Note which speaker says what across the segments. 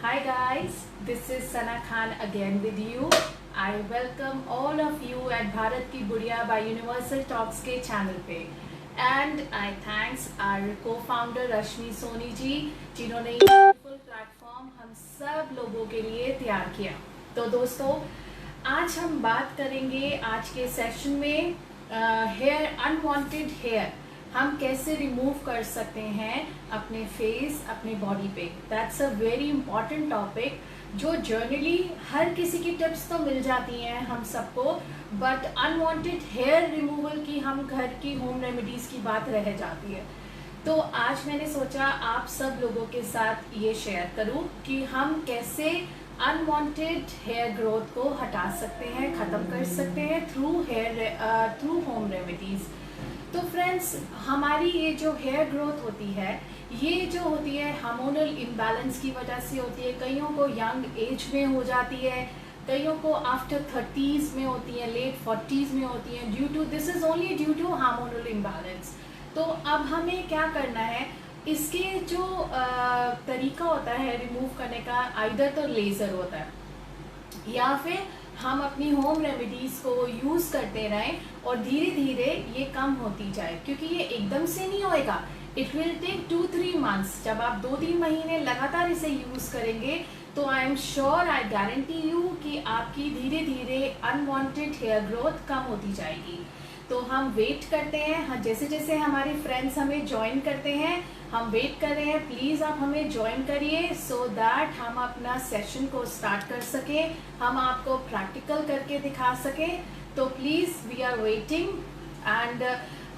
Speaker 1: Hi guys, this is Sana Khan again with you. I welcome all of you at Bharat की बुढ़िया by Universal Talks के channel पे and I thanks our co-founder रश्मि सोनी जी जिन्होंने ये beautiful platform हम सब लोगों के लिए तैयार किया। तो दोस्तों आज हम बात करेंगे आज के सेशन में हेयर अनवांटेड हेयर हम कैसे रिमूव कर सकते हैं अपने फेस अपने बॉडी पे। That's a very important topic जो जर्नली हर किसी की टिप्स तो मिल जाती हैं हम सबको, बट अनवांटेड हेयर रिमूवल की हम घर की होम रेमेडीज की बात रह जाती है। तो आज मैंने सोचा आप सब लोगों के साथ ये शेयर करूं कि हम कैसे अनवांटेड हेयर ग्रोथ को हटा सकते हैं, खत्म कर सकते हैं थ्रू होम रेमेडीज। तो फ्रेंड्स हमारी ये जो हेयर ग्रोथ होती है ये जो होती है हार्मोनल इम्बैलेंस की वजह से होती है। कईयों को यंग एज में हो जाती है, कईयों को आफ्टर 30s में होती है, लेट 40s में होती है। This is only due to hormonal imbalance. तो अब हमें क्या करना है, इसके जो तरीका होता है रिमूव करने का, आइदर तो लेज़र होता है या फिर हम अपनी होम रेमेडीज को यूज करते रहें और धीरे धीरे ये कम होती जाए, क्योंकि ये एकदम से नहीं होएगा। It will take 2-3 months. जब आप 2-3 महीने लगातार इसे यूज करेंगे तो I am sure, I guarantee you कि आपकी धीरे धीरे अनवांटेड हेयर ग्रोथ कम होती जाएगी। तो हम वेट करते हैं, जैसे जैसे हमारे फ्रेंड्स हमें ज्वाइन करते हैं हम वेट कर रहे हैं। प्लीज़ आप हमें ज्वाइन करिए सो दैट हम अपना सेशन को स्टार्ट कर सकें, हम आपको प्रैक्टिकल करके दिखा सकें। तो please we are waiting. And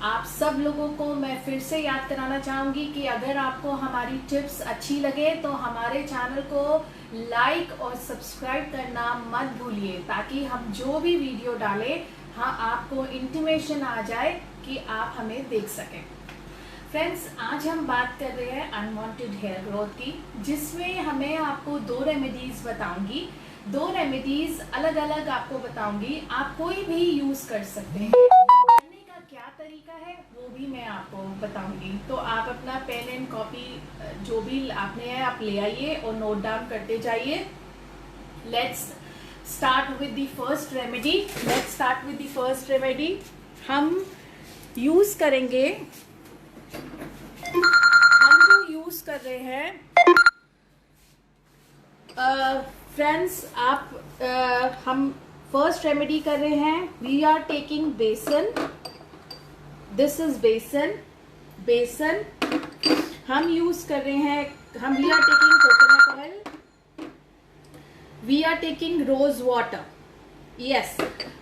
Speaker 1: आप सब लोगों को मैं फिर से याद कराना चाहूँगी कि अगर आपको हमारी टिप्स अच्छी लगे तो हमारे चैनल को लाइक और सब्सक्राइब करना मत भूलिए, ताकि हम जो भी वीडियो डालें हाँ आपको इंटीमेशन आ जाए कि आप हमें देख सकें। फ्रेंड्स आज हम बात कर रहे हैं अनवांटेड हेयर ग्रोथ की, जिसमें हमें आपको 2 रेमेडीज बताऊंगी। 2 रेमेडीज अलग अलग आपको बताऊंगी, आप कोई भी यूज कर सकते हैं। करने का क्या तरीका है वो भी मैं आपको बताऊंगी। तो आप अपना पेन एंड कॉपी जो भी आपने है आप ले आइए और नोट डाउन करते जाइए। Let's start with the first remedy. हम यूज करेंगे, हम जो यूज कर रहे हैं फ्रेंड्स हम फर्स्ट रेमेडी कर रहे हैं। We are taking besan. This is besan हम यूज कर रहे हैं। We are taking coconut oil, we are taking rose water. Yes,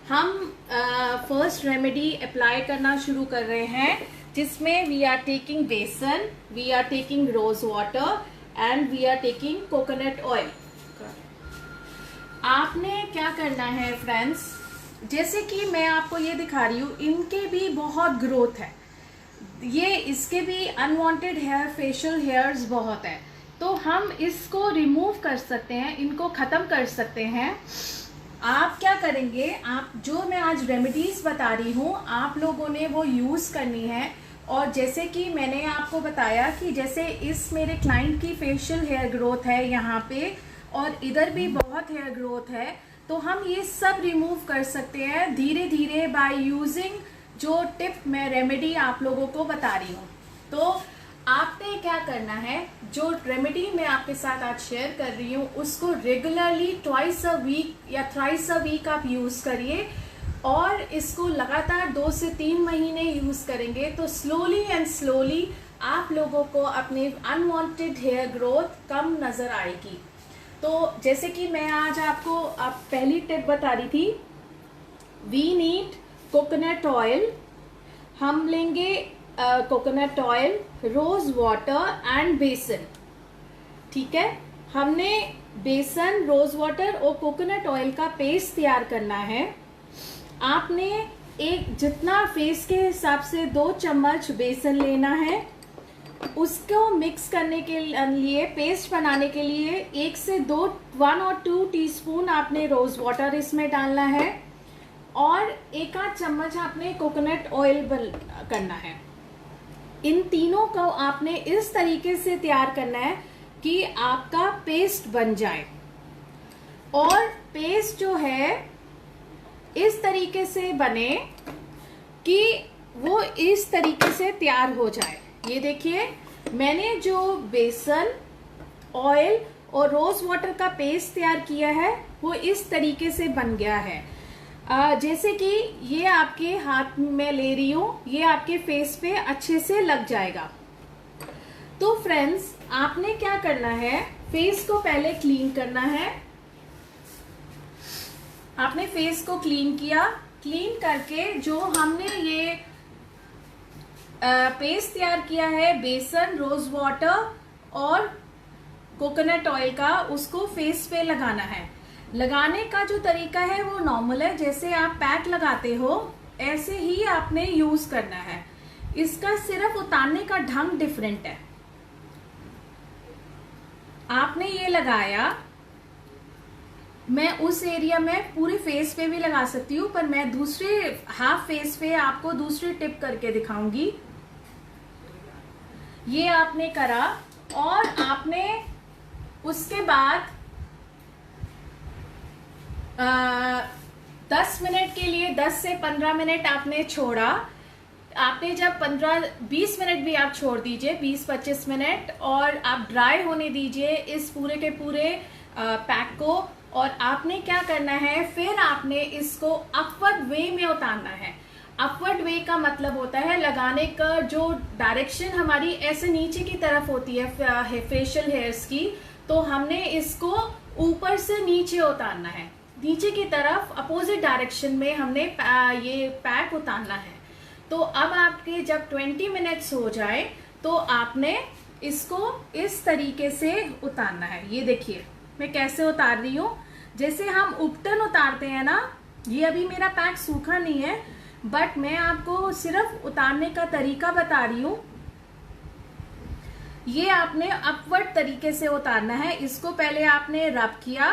Speaker 1: हम फर्स्ट रेमेडी अप्लाई करना शुरू कर रहे हैं, जिसमें we are taking besan, we are taking rose water and we are taking coconut oil. आपने क्या करना है फ्रेंड्स, जैसे कि मैं आपको ये दिखा रही हूँ, इनके भी बहुत ग्रोथ है, ये इसके भी अनवांटेड हेयर फेशियल हेयर्स बहुत है। तो हम इसको रिमूव कर सकते हैं, इनको खत्म कर सकते हैं। आप क्या करेंगे, आप जो मैं आज रेमेडीज बता रही हूँ आप लोगों ने वो यूज करनी है। और जैसे कि मैंने आपको बताया कि जैसे इस मेरे क्लाइंट की फेशियल हेयर ग्रोथ है यहाँ पे और इधर भी बहुत हेयर ग्रोथ है, तो हम ये सब रिमूव कर सकते हैं धीरे धीरे बाय यूजिंग जो टिप मैं रेमेडी आप लोगों को बता रही हूँ। तो आपने क्या करना है, जो रेमेडी मैं आपके साथ आज शेयर कर रही हूँ उसको रेगुलरली ट्वाइस अ वीक या थ्राइस अ वीक आप यूज करिए और इसको लगातार 2 से 3 महीने यूज करेंगे तो स्लोली एंड स्लोली आप लोगों को अपने अनवांटेड हेयर ग्रोथ कम नजर आएगी। तो जैसे कि मैं आज आपको पहली टिप बता रही थी, वी नीड कोकोनट ऑयल। हम लेंगे coconut oil, rose water and बेसन। ठीक है, हमने बेसन, रोज वाटर और कोकोनट ऑयल का पेस्ट तैयार करना है। आपने एक जितना फेस के हिसाब से 2 चम्मच बेसन लेना है, उसको मिक्स करने के लिए, पेस्ट बनाने के लिए 1 से 1 और 2 टीस्पून आपने रोज वाटर इसमें डालना है और 1 आध चम्मच आपने कोकोनट ऑयल करना है। इन तीनों को आपने इस तरीके से तैयार करना है कि आपका पेस्ट बन जाए, और पेस्ट जो है इस तरीके से बने कि वो इस तरीके से तैयार हो जाए। ये देखिए, मैंने जो बेसन, ऑयल और रोज वाटर का पेस्ट तैयार किया है वो इस तरीके से बन गया है। जैसे कि ये आपके हाथ में ले रही हूं, ये आपके फेस पे अच्छे से लग जाएगा। तो फ्रेंड्स, आपने क्या करना है, फेस को पहले क्लीन करना है। आपने फेस को क्लीन किया, क्लीन करके जो हमने ये पेस्ट तैयार किया है बेसन, रोज वाटर और कोकोनट ऑयल का, उसको फेस पे लगाना है। लगाने का जो तरीका है वो नॉर्मल है, जैसे आप पैक लगाते हो ऐसे ही आपने यूज करना है। इसका सिर्फ उतारने का ढंग डिफरेंट है। आपने ये लगाया, मैं उस एरिया में पूरे फेस पे भी लगा सकती हूँ, पर मैं दूसरे हाफ फेस पे आपको दूसरी टिप करके दिखाऊंगी। ये आपने करा और आपने उसके बाद 10 मिनट के लिए, 10 से 15 मिनट आपने छोड़ा। आपने जब 15-20 मिनट भी आप छोड़ दीजिए, 20-25 मिनट, और आप ड्राई होने दीजिए इस पूरे के पूरे पैक को। और आपने क्या करना है, फिर आपने इसको अपवर्ड वे में उतारना है। अपवर्ड वे का मतलब होता है लगाने का जो डायरेक्शन हमारी ऐसे नीचे की तरफ होती है फेशियल हेयर्स की, तो हमने इसको ऊपर से नीचे उतारना है, नीचे की तरफ अपोजिट डायरेक्शन में हमने ये पैक उतारना है। तो अब आपके जब 20 मिनट्स हो जाए तो आपने इसको इस तरीके से उतारना है। ये देखिए मैं कैसे उतार रही हूँ, जैसे हम उपटन उतारते हैं ना। ये अभी मेरा पैक सूखा नहीं है, बट मैं आपको सिर्फ उतारने का तरीका बता रही हूँ। ये आपने अपवर्ड तरीके से उतारना है। इसको पहले आपने रब किया,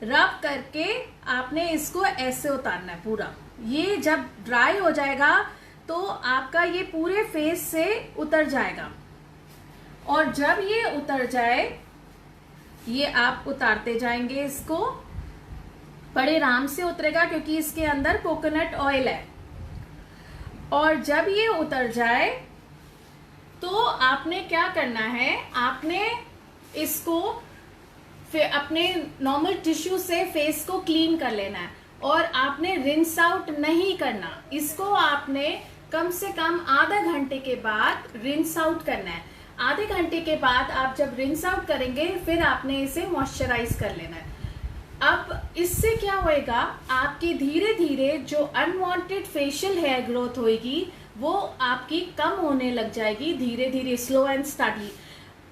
Speaker 1: रब करके आपने इसको ऐसे उतारना है पूरा। ये जब ड्राई हो जाएगा तो आपका ये पूरे फेस से उतर जाएगा, और जब ये उतर जाए, ये आप उतारते जाएंगे इसको, बड़े आराम से उतरेगा क्योंकि इसके अंदर कोकोनट ऑयल है। और जब ये उतर जाए तो आपने क्या करना है, आपने इसको फिर अपने नॉर्मल टिश्यू से फेस को क्लीन कर लेना है, और आपने रिंस आउट नहीं करना। इसको आपने कम से कम आधा घंटे के बाद रिंस आउट करना है। आधे घंटे के बाद आप जब रिंस आउट करेंगे फिर आपने इसे मॉइस्चराइज कर लेना है। अब इससे क्या होएगा, आपकी धीरे धीरे जो अनवांटेड फेशियल हेयर ग्रोथ होएगी वो आपकी कम होने लग जाएगी, धीरे धीरे, स्लो एंड स्टडी।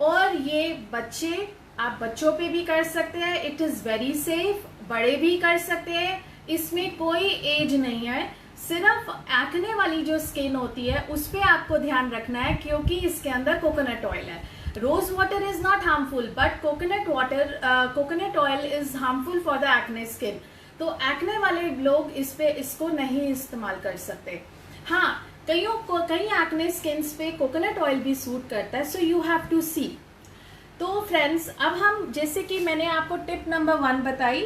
Speaker 1: और ये बच्चे, आप बच्चों पे भी कर सकते हैं, इट इज वेरी सेफ। बड़े भी कर सकते हैं, इसमें कोई एज नहीं है। सिर्फ एक्ने वाली जो स्किन होती है उस पे आपको ध्यान रखना है, क्योंकि इसके अंदर कोकोनट ऑयल है। Rose water is not harmful, but coconut oil is harmful for the acne skin. तो एक्ने वाले लोग इसको नहीं इस्तेमाल कर सकते। हाँ, कई एक्ने स्किन्स पे कोकोनट ऑयल भी सूट करता है, so you have to see. तो फ्रेंड्स, अब हम, जैसे कि मैंने आपको टिप नंबर 1 बताई,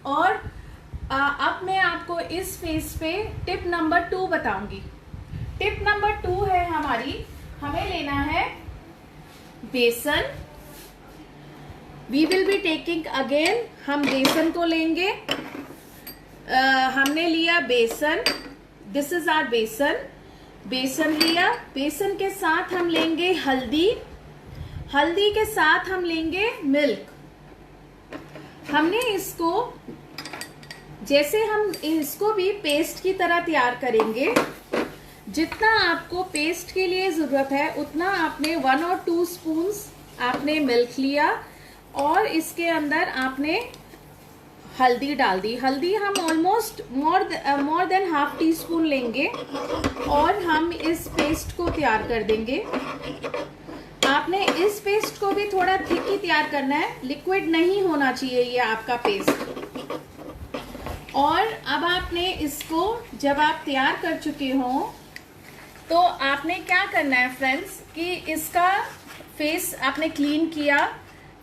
Speaker 1: और अब मैं आपको इस फेस पे टिप नंबर 2 बताऊंगी। टिप नंबर 2 है हमें लेना है बेसन। We will be taking again, हम बेसन को लेंगे। हमने लिया बेसन, दिस इज आवर बेसन। बेसन लिया, बेसन के साथ हम लेंगे हल्दी, हल्दी के साथ हम लेंगे मिल्क। हमने इसको, जैसे हम इसको भी पेस्ट की तरह तैयार करेंगे, जितना आपको पेस्ट के लिए जरूरत है उतना आपने 1 और 2 स्पून्स आपने मिल्क लिया, और इसके अंदर आपने हल्दी डाल दी। हल्दी हम almost more than half tea spoon लेंगे, और हम इस पेस्ट को तैयार कर देंगे। आपने इस पेस्ट को भी थोड़ा थिक ही तैयार करना है, लिक्विड नहीं होना चाहिए ये आपका पेस्ट। और अब आपने इसको, जब आप तैयार कर चुके हो, तो आपने क्या करना है फ्रेंड्स, कि इसका फेस आपने क्लीन किया,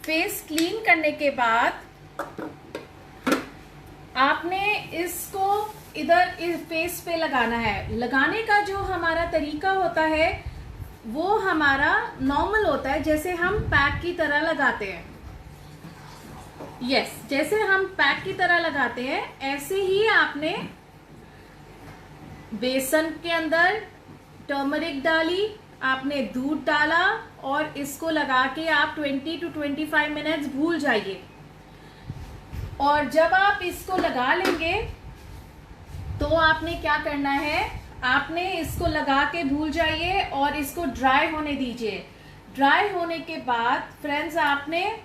Speaker 1: फेस क्लीन करने के बाद आपने इसको इधर इस फेस पे लगाना है। लगाने का जो हमारा तरीका होता है वो हमारा नॉर्मल होता है, जैसे हम पैक की तरह लगाते हैं। यस, जैसे हम पैक की तरह लगाते हैं ऐसे ही आपने बेसन के अंदर टर्मरिक डाली, आपने दूध डाला और इसको लगा के आप 20 to 25 मिनट्स भूल जाइए। और जब आप इसको लगा लेंगे तो आपने क्या करना है, आपने इसको लगा के भूल जाइए और इसको ड्राई होने दीजिए। ड्राई होने के बाद फ्रेंड्स आपने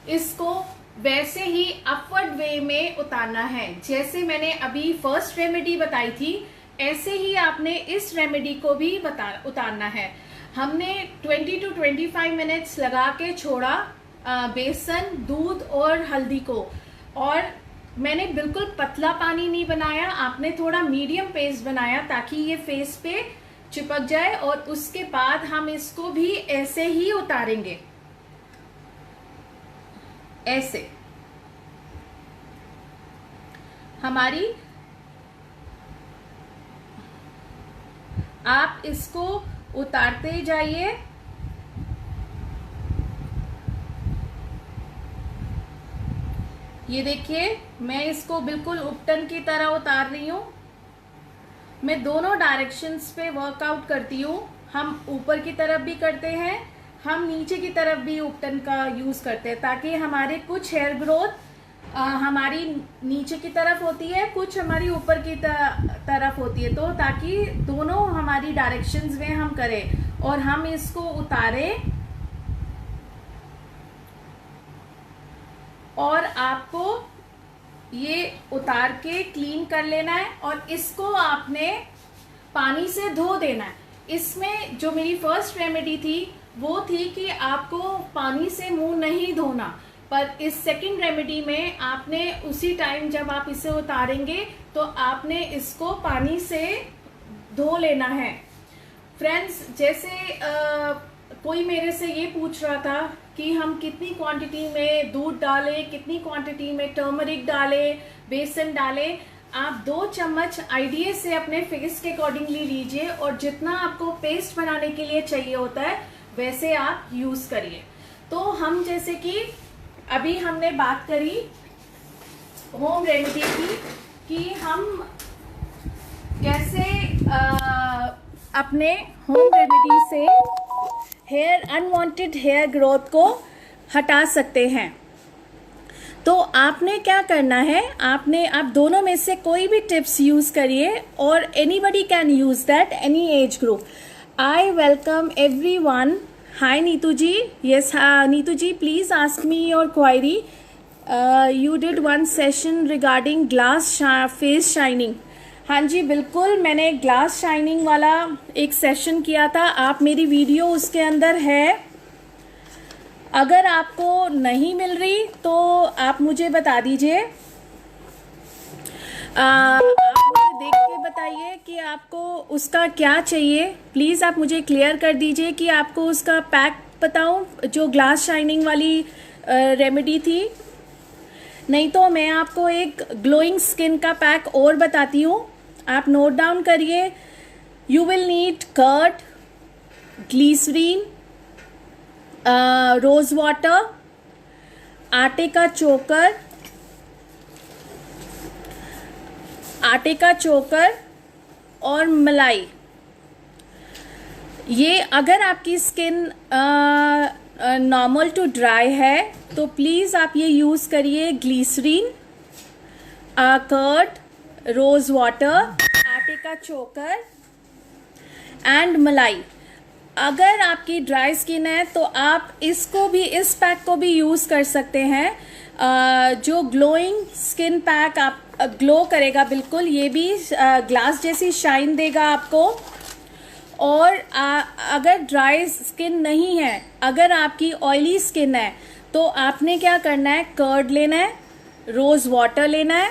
Speaker 1: इसको वैसे ही अपवर्ड वे में उतारना है। जैसे मैंने अभी फर्स्ट रेमेडी बताई थी ऐसे ही आपने इस रेमेडी को भी उतारना है। हमने 20 to 25 मिनट्स लगा के छोड़ा बेसन, दूध और हल्दी को, और मैंने बिल्कुल पतला पानी नहीं बनाया, आपने थोड़ा मीडियम पेस्ट बनाया ताकि ये फेस पे चिपक जाए। और उसके बाद हम इसको भी ऐसे ही उतारेंगे, ऐसे हमारी, आप इसको उतारते जाइए। ये देखिए मैं इसको बिल्कुल उपटन की तरह उतार रही हूँ। मैं दोनों डायरेक्शंस पे वर्कआउट करती हूँ। हम ऊपर की तरफ भी करते हैं, हम नीचे की तरफ भी उपटन का यूज करते हैं, ताकि हमारे कुछ हेयर ग्रोथ हमारी नीचे की तरफ होती है, कुछ हमारी ऊपर की तरफ होती है, तो ताकि दोनों हमारी डायरेक्शंस में हम करें। और हम इसको उतारें और आपको ये उतार के क्लीन कर लेना है और इसको आपने पानी से धो देना है। इसमें जो मेरी फर्स्ट रेमेडी थी वो थी कि आपको पानी से मुंह नहीं धोना, पर इस सेकंड रेमेडी में आपने उसी टाइम जब आप इसे उतारेंगे तो आपने इसको पानी से धो लेना है। फ्रेंड्स, जैसे कोई मेरे से ये पूछ रहा था कि हम कितनी क्वांटिटी में दूध डालें, कितनी क्वांटिटी में टर्मरिक डालें, बेसन डालें। आप 2 चम्मच आईडिया से अपने फेस के अकॉर्डिंगली लीजिए और जितना आपको पेस्ट बनाने के लिए चाहिए होता है वैसे आप यूज करिए। तो हम जैसे कि अभी हमने बात करी होम रेमेडी की कि हम कैसे अपने होम रेमेडी से अनवांटेड हेयर ग्रोथ को हटा सकते हैं। तो आपने क्या करना है, आप दोनों में से कोई भी टिप्स यूज करिए और anybody can use that, any age group. I welcome everyone. Hi Neetu ji. Yes Neetu ji, please ask me your query. You did one session regarding glass face shining. हाँ जी बिल्कुल, मैंने ग्लास शाइनिंग वाला एक सेशन किया था, आप मेरी वीडियो उसके अंदर है। अगर आपको नहीं मिल रही तो आप मुझे बता दीजिए, आप मुझे देख के बताइए कि आपको उसका क्या चाहिए। प्लीज़ आप मुझे क्लियर कर दीजिए कि आपको उसका पैक बताऊं जो ग्लास शाइनिंग वाली रेमेडी थी। नहीं तो मैं आपको एक ग्लोइंग स्किन का पैक और बताती हूँ, आप नोट डाउन करिए। You will need curd, glycerine, rose water, आटे का चोकर और मलाई। ये अगर आपकी स्किन नॉर्मल टू ड्राई है तो प्लीज़ आप ये यूज़ करिए। ग्लीसरीन, कर्ड, रोज वाटर, आटे का चोकर एंड मलाई। अगर आपकी ड्राई स्किन है तो आप इसको भी, इस पैक को भी यूज़ कर सकते हैं, जो ग्लोइंग स्किन पैक आप ग्लो करेगा बिल्कुल। ये भी ग्लास जैसी शाइन देगा आपको। और अगर ड्राई स्किन नहीं है, अगर आपकी ऑयली स्किन है तो आपने क्या करना है, कर्ड लेना है, रोज वाटर लेना है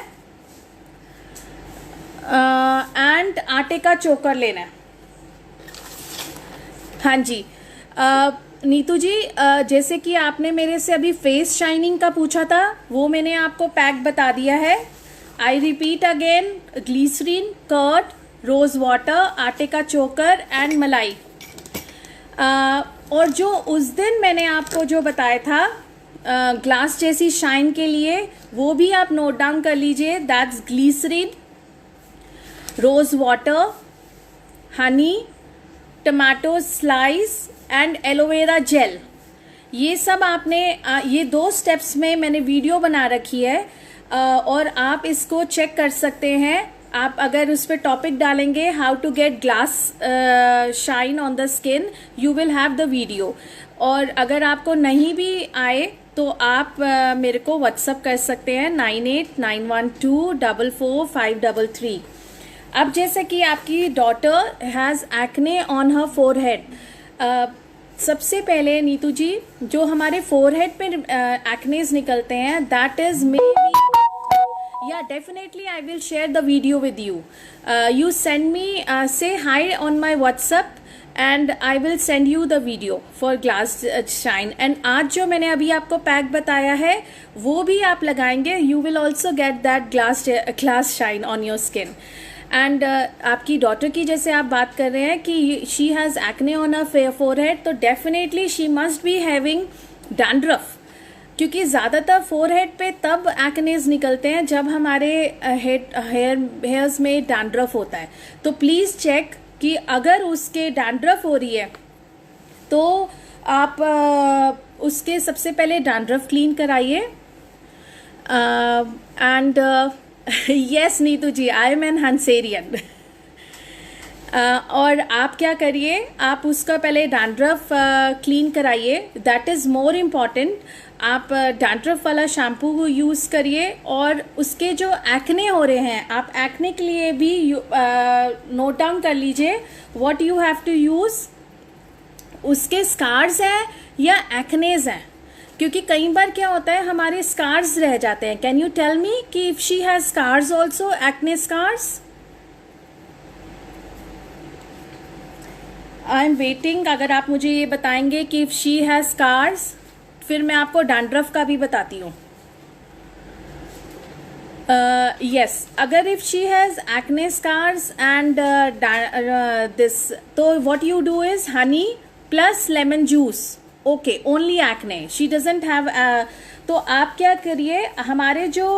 Speaker 1: एंड आटे का चोकर लेना है। हाँ जी, नीतू जी, जैसे कि आपने मेरे से अभी फेस शाइनिंग का पूछा था, वो मैंने आपको पैक बता दिया है. I repeat again, glycerine, curd, rose water, आटे का चोकर एंड मलाई. और जो उस दिन मैंने आपको जो बताया था ग्लास जैसी शाइन के लिए, वो भी आप नोट डाउन कर लीजिए. That's glycerine, rose water, honey, tomato slice and aloe vera gel. ये सब आपने ये 2 स्टेप्स में मैंने वीडियो बना रखी है, और आप इसको चेक कर सकते हैं. आप अगर उस पर टॉपिक डालेंगे how to get glass shine on the skin, you will have the video. और अगर आपको नहीं भी आए तो आप मेरे को व्हाट्सअप कर सकते हैं 9891244533. अब जैसे कि आपकी daughter has acne on her forehead. सबसे पहले नीतू जी, जो हमारे फोरहेड पे एक्नेज निकलते हैं, दैट इज मे बी, या definitely I will share the video with you. You send me, say hi on my WhatsApp and I will send you the video for glass shine. And आज जो मैंने अभी आपको pack बताया है वो भी आप लगाएंगे, you will also get that glass shine on your skin. And आपकी डॉटर की जैसे आप बात कर रहे हैं कि she has acne on her forehead, तो definitely she must be having dandruff, क्योंकि ज़्यादातर फोरहेड पे तब एक्नेज निकलते हैं जब हमारे हेयर्स में डैंड्रफ होता है. तो प्लीज़ चेक कि अगर उसके डैंड्रफ हो रही है तो आप उसके सबसे पहले डैंड्रफ क्लीन कराइए. And yes Neetu ji, I am an हंसेरियन. और आप क्या करिए, आप उसका पहले डैंड्रफ क्लीन कराइए, दैट इज़ मोर इम्पॉर्टेंट. आप डैंड्रफ वाला शैम्पू को यूज़ करिए. और उसके जो एक्ने हो रहे हैं, आप एक्ने के लिए भी नोट डाउन कर लीजिए what you have to use. उसके स्कार्स हैं या एक्नेज हैं, क्योंकि कई बार क्या होता है हमारे स्कार्स रह जाते हैं. कैन यू टेल मी कि if she has scars also, acne scars? I am waiting. अगर आप मुझे ये बताएंगे कि इफ शी हैज स्कार्स, फिर मैं आपको डैंड्रफ का भी बताती हूँ. यस, अगर if she has acne scars and this, तो what you do is honey plus lemon juice. Okay, only acne, she doesn't have. तो आप क्या करिए, हमारे जो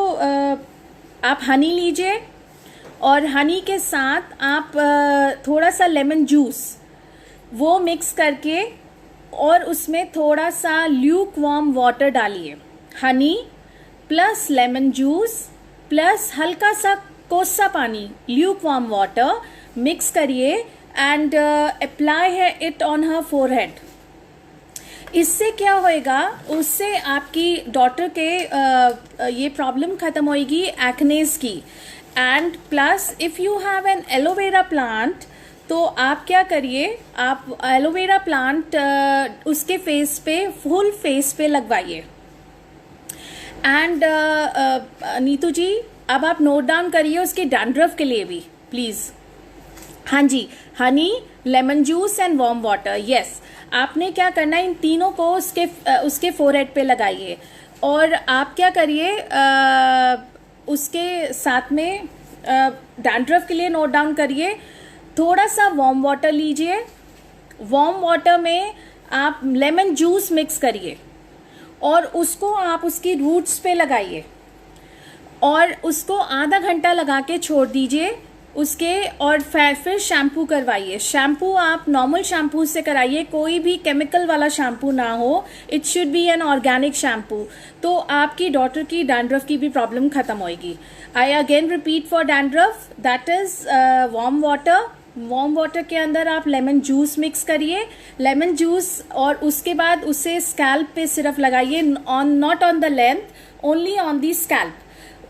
Speaker 1: आप हनी लीजिए और हनी के साथ आप थोड़ा सा लेमन जूस वो मिक्स करके और उसमें थोड़ा सा ल्यूक वार्म वाटर डालिए. Honey plus lemon juice plus हल्का सा कोसा पानी, ल्यूक वार्म वाटर मिक्स करिए एंड अप्लाई है इट ऑन हर फोरहेड. इससे क्या होएगा, उससे आपकी डॉटर के ये प्रॉब्लम खत्म होएगी एक्नेस की. And plus if you have an aloe vera plant, तो आप क्या करिए, आप एलोवेरा प्लांट उसके फेस पे, फुल फेस पे लगवाइए. एंड नीतू जी, अब आप नोट डाउन करिए उसके डैंड्रफ के लिए भी प्लीज़. हाँ जी, honey, lemon juice and warm water. Yes, आपने क्या करना है, इन तीनों को उसके फोरहेड पे लगाइए. और आप क्या करिए, उसके साथ में डैंड्रफ के लिए नोट डाउन करिए, थोड़ा सा वार्म वाटर लीजिए. वार्म वाटर में आप लेमन जूस मिक्स करिए और उसको आप उसकी रूट्स पे लगाइए और उसको आधा घंटा लगा के छोड़ दीजिए उसके. और फिर शैम्पू करवाइए. शैम्पू आप नॉर्मल शैम्पू से कराइए, कोई भी केमिकल वाला शैम्पू ना हो. It should be an organic shampoo. तो आपकी डॉटर की डैंड्रफ की भी प्रॉब्लम खत्म होएगी. I again repeat, for dandruff that is warm water. Warm water के अंदर आप लेमन जूस मिक्स करिए, लेमन जूस, और उसके बाद उसे स्कैल्प पे सिर्फ लगाइए, not on the length, only on the scalp.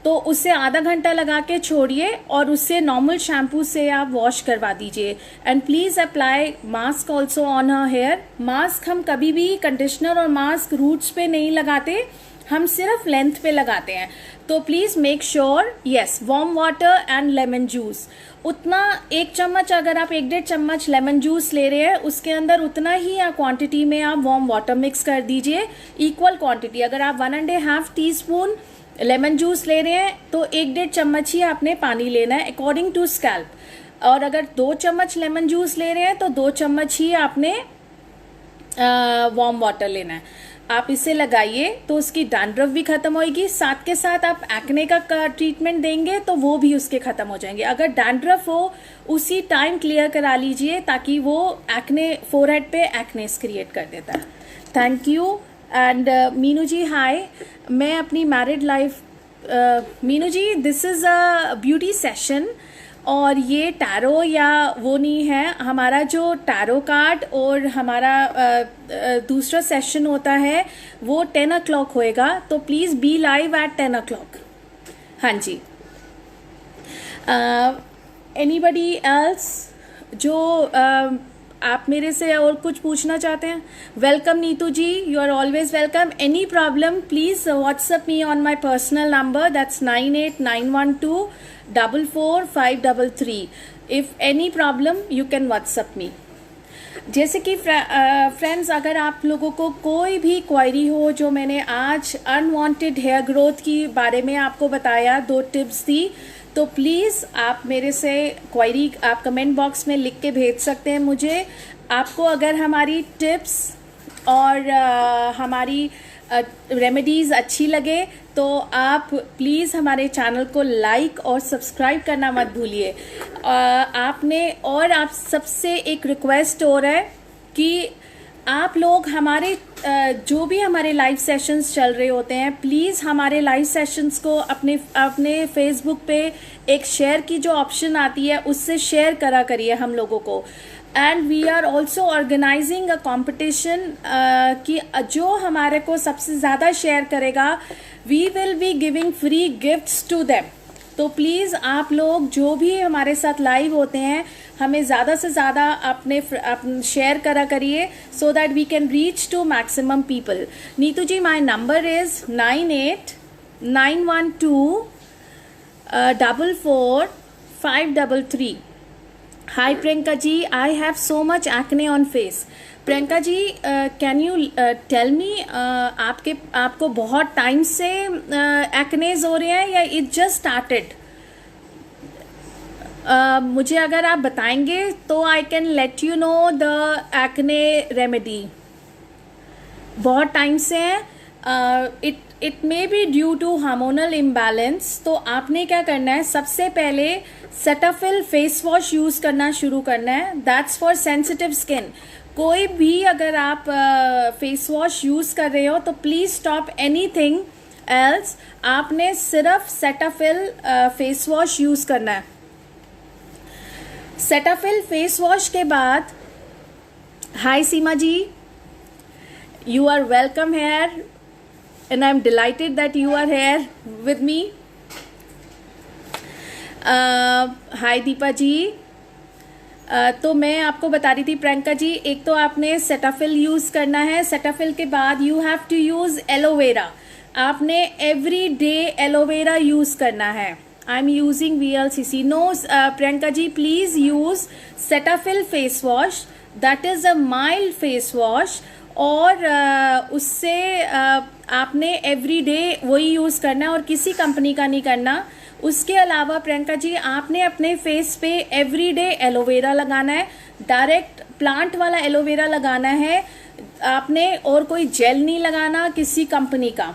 Speaker 1: तो उसे आधा घंटा लगा के छोड़िए और उससे नॉर्मल शैम्पू से आप वॉश करवा दीजिए. And please apply mask also on her hair. Mask हम कभी भी, कंडीशनर और मास्क रूट्स पे नहीं लगाते, हम सिर्फ लेंथ पे लगाते हैं। तो please make sure, yes, warm water and lemon juice, उतना 1 चम्मच, अगर आप 1-1.5 चम्मच लेमन जूस ले रहे हैं उसके अंदर उतना ही क्वांटिटी में आप वार्म वाटर मिक्स कर दीजिए, इक्वल क्वांटिटी। अगर आप 1.5 टीस्पून लेमन जूस ले रहे हैं तो 1-1.5 चम्मच ही आपने पानी लेना है अकॉर्डिंग टू स्कैल्प। और अगर 2 चम्मच लेमन जूस ले रहे हैं तो 2 चम्मच ही आपने वार्म वाटर लेना है। आप इसे लगाइए तो उसकी डैंड्रफ भी खत्म होएगी, साथ के साथ आप एक्ने का ट्रीटमेंट देंगे तो वो भी उसके खत्म हो जाएंगे। अगर डैंड्रफ हो उसी टाइम क्लियर करा लीजिए ताकि वो एक्ने, फोरहेड पे एक्नेस क्रिएट कर देता है। Thank you. And Meenu ji hi, मैं अपनी married life, Meenu ji this is a beauty session और ये टैरो या वो नहीं है, हमारा जो टैरो कार्ड और हमारा दूसरा सेशन होता है वो 10 o'clock होएगा, तो please be live at 10 o'clock। हाँ जी। एनीबडी एल्स जो आप मेरे से और कुछ पूछना चाहते हैं? Welcome Neetu ji, you are always welcome. Any problem please WhatsApp me on my personal number, that's 9891244533। If any problem you can WhatsApp me. जैसे कि फ्रेंड्स, अगर आप लोगों को कोई भी क्वायरी हो, जो मैंने आज अनवांटेड हेयर ग्रोथ की बारे में आपको बताया, 2 टिप्स दी, तो प्लीज़ आप मेरे से क्वायरी आप कमेंट बॉक्स में लिख के भेज सकते हैं मुझे। आपको अगर हमारी टिप्स और हमारी रेमेडीज़ अच्छी लगे तो आप प्लीज़ हमारे चैनल को लाइक और सब्सक्राइब करना मत भूलिए। आप सबसे एक रिक्वेस्ट हो रहा है कि आप लोग हमारे जो भी हमारे लाइव सेशंस चल रहे होते हैं, प्लीज़ हमारे लाइव सेशंस को अपने फेसबुक पे एक शेयर की जो ऑप्शन आती है उससे शेयर करा करिए हम लोगों को। And we are also organising a competition कि जो हमारे को सबसे ज़्यादा शेयर करेगा, we will be giving free gifts to them. तो प्लीज़ आप लोग जो भी हमारे साथ लाइव होते हैं, हमें ज़्यादा से ज़्यादा अपने शेयर करा करिए so that we can reach to maximum people. Neetu ji, my number is 9891244533। Hi Priyanka ji, I have so much acne on face. Priyanka ji, can you tell me, आपको बहुत टाइम से एक्नेज हो रहे हैं या इट जस्ट स्टार्टेड? मुझे अगर आप बताएंगे तो I can let you know the acne remedy. बहुत टाइम से है, it may be due to hormonal imbalance. तो आपने क्या करना है, सबसे पहले सेटाफिल फेस वॉश यूज़ करना शुरू करना है, दैट्स फॉर सेंसिटिव स्किन। कोई भी अगर आप फेस वॉश यूज़ कर रहे हो तो प्लीज़ स्टॉप एनीथिंग एल्स, आपने सिर्फ सेटाफिल फेस वॉश यूज़ करना है। सेटाफिल फेस वॉश के बाद, हाय सीमा जी, you are welcome here and I'm delighted that you are here with me. हाय दीपा जी, तो मैं आपको बता रही थी प्रियंका जी, एक तो आपने सेटाफिल यूज़ करना है, सेटाफिल के बाद you have to use aloe vera. आपने एवरी डे एलोवेरा यूज़ करना है। I am using VLCC। No Priyanka ji, please use Cetaphil face wash, that is a mild face wash, और उससे आपने एवरी डे वही यूज़ करना है और किसी कंपनी का नहीं करना। उसके अलावा प्रियंका जी, आपने अपने फेस पे एवरी डे एलोवेरा लगाना है, डायरेक्ट प्लांट वाला एलोवेरा लगाना है आपने, और कोई जेल नहीं लगाना किसी कंपनी का।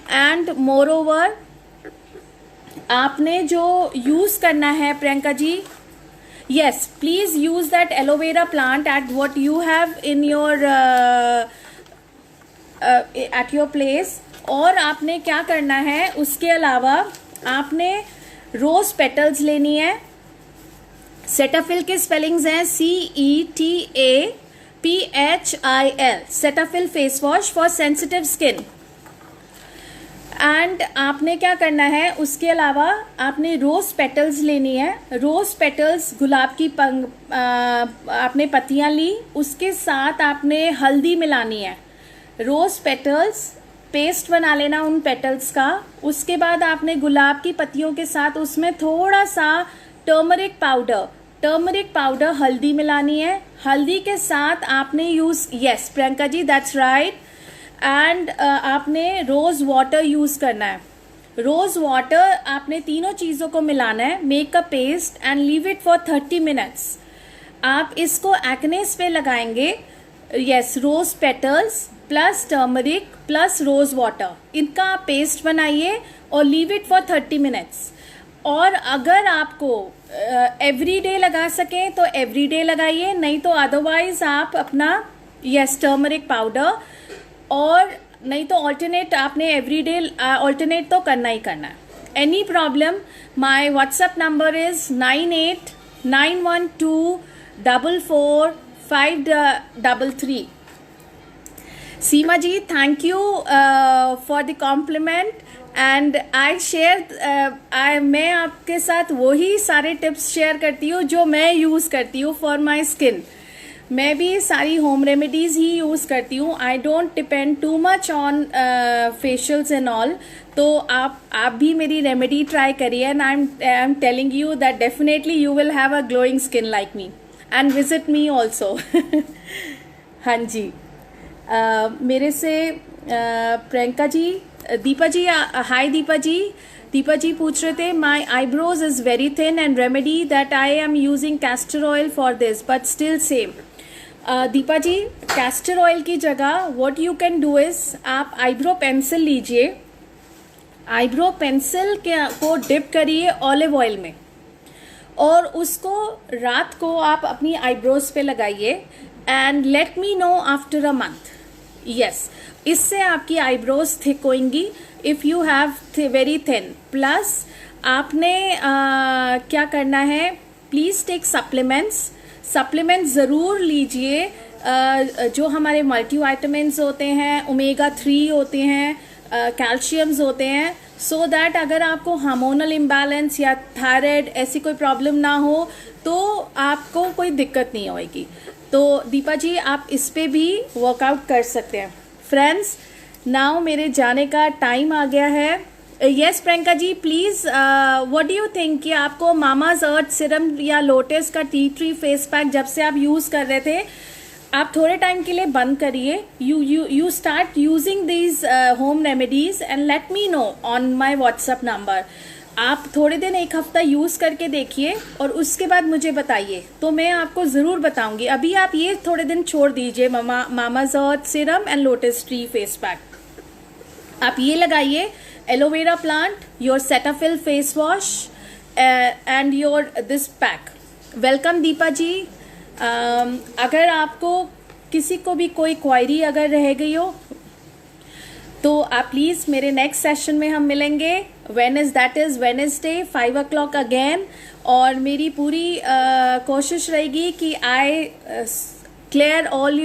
Speaker 1: एंड मोर ओवर, आपने जो यूज़ करना है Priyanka ji, yes, please use that aloe vera plant at what you have in your at your place। और आपने क्या करना है, उसके अलावा आपने रोज पेटल्स लेनी है। सेटाफिल के स्पेलिंग्स हैं CETAPHIL, Cetaphil face wash for sensitive skin. And आपने क्या करना है, उसके अलावा आपने रोज़ पेटल्स लेनी है। रोज़ पेटल्स, गुलाब की आपने पत्तियां ली, उसके साथ आपने हल्दी मिलानी है। रोज़ पेटल्स, पेस्ट बना लेना उन पेटल्स का। उसके बाद आपने गुलाब की पत्तियों के साथ उसमें थोड़ा सा टर्मरिक पाउडर, हल्दी मिलानी है। हल्दी के साथ आपने yes Priyanka ji, that's right. And आपने रोज़ वाटर यूज़ करना है। रोज़ वाटर आपने तीनों चीज़ों को मिलाना है। Make a paste and leave it for 30 minutes. आप इसको एक्नेस पे लगाएंगे। Yes, rose petals plus turmeric plus rose water, इनका आप पेस्ट बनाइए और लीव इट फॉर 30 मिनट्स। और अगर आपको एवरी डे लगा सकें तो एवरी डे लगाइए, नहीं तो अदरवाइज आप अपना टर्मरिक पाउडर, और नहीं तो ऑल्टरनेट आपने एवरी डे ऑल्टरनेट तो करना ही करना है। Any problem, my WhatsApp number is 9891244533। Seema ji, thank you for the compliment and I share, मैं आपके साथ वही सारे टिप्स शेयर करती हूँ जो मैं यूज़ करती हूँ फॉर माई स्किन। मैं भी सारी होम रेमेडीज़ ही यूज़ करती हूँ। I don't depend too much on facials and all. तो आप भी मेरी रेमेडी ट्राई करिए and I am telling you that definitely you will have a glowing skin like me and visit me also. हाँ जी, मेरे से प्रियंका जी, दीपा जी, हाय दीपा जी पूछ रहे थे, my eyebrows is very thin and remedy that I am using castor oil for this but still same. Deepa ji, castor oil की जगह what you can do is, आप eyebrow pencil लीजिए, आईब्रो पेंसिल को डिप करिए ऑलिव ऑयल में और उसको रात को आप अपनी आईब्रोज पे लगाइए and let me know after a month. Yes, इससे आपकी आईब्रोज थिक होंगी if you have very thin. Plus आपने क्या करना है, प्लीज़ टेक सप्लीमेंट्स ज़रूर लीजिए। जो हमारे मल्टीविटामिन्स होते हैं, ओमेगा 3 होते हैं, कैल्शियम्स होते हैं, सो दैट अगर आपको हार्मोनल इम्बैलेंस या थायराइड ऐसी कोई प्रॉब्लम ना हो तो आपको कोई दिक्कत नहीं होगी। तो दीपा जी, आप इस पे भी वर्कआउट कर सकते हैं। फ्रेंड्स, नाउ मेरे जाने का टाइम आ गया है। Yes Priyanka ji, please what do you think कि आपको मामाज अर्थ सिरम या लोटस का टी ट्री फेस पैक जब से आप यूज़ कर रहे थे, आप थोड़े टाइम के लिए बंद करिए। You start using these home remedies and let me know on my WhatsApp number. आप थोड़े दिन, एक हफ्ता यूज़ करके देखिए और उसके बाद मुझे बताइए, तो मैं आपको ज़रूर बताऊंगी। अभी आप ये थोड़े दिन छोड़ दीजिए Mamaearth serum and Lotus tree face pack. आप ये लगाइए, aloe vera plant, your Cetaphil face wash and your this pack. Welcome Deepa ji. अगर आपको किसी को भी कोई क्वायरी अगर रह गई हो तो आप प्लीज़ मेरे नेक्स्ट सेशन में हम मिलेंगे। That is Wednesday 5 o'clock again. और मेरी पूरी कोशिश रहेगी कि I clear all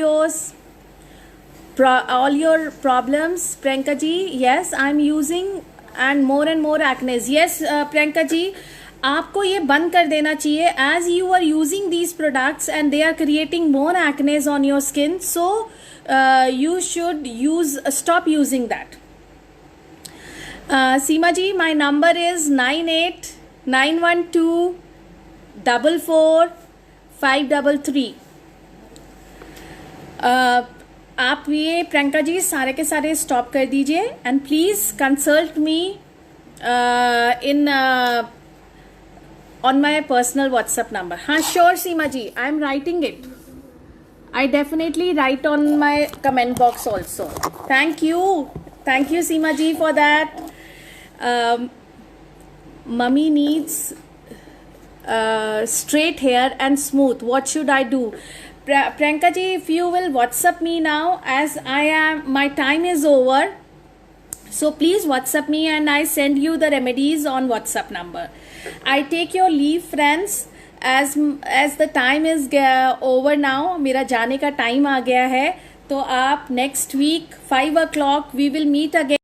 Speaker 1: your problems. Priyanka ji, yes I am using and more acnes. Yes Priyanka ji, आपको ये बंद कर देना चाहिए as you are using these products and they are creating more acnes on your skin, so you should stop using that. Seema ji, my number is 9891244533. आप ये प्रियंका जी सारे के सारे स्टॉप कर दीजिए and please consult me in on my personal WhatsApp number. हाँ sure Seema ji, I am writing it. I definitely write on my comment box also. Thank you Seema ji for that. Mummy needs straight hair and smooth. What should I do? Priyanka ji, if you will WhatsApp me now, as my time is over. So please WhatsApp me and I send you the remedies on WhatsApp number. I take your leave, friends. as the time is over now, मेरा जाने का time आ गया है, तो आप next week 5 o'clock we will meet again.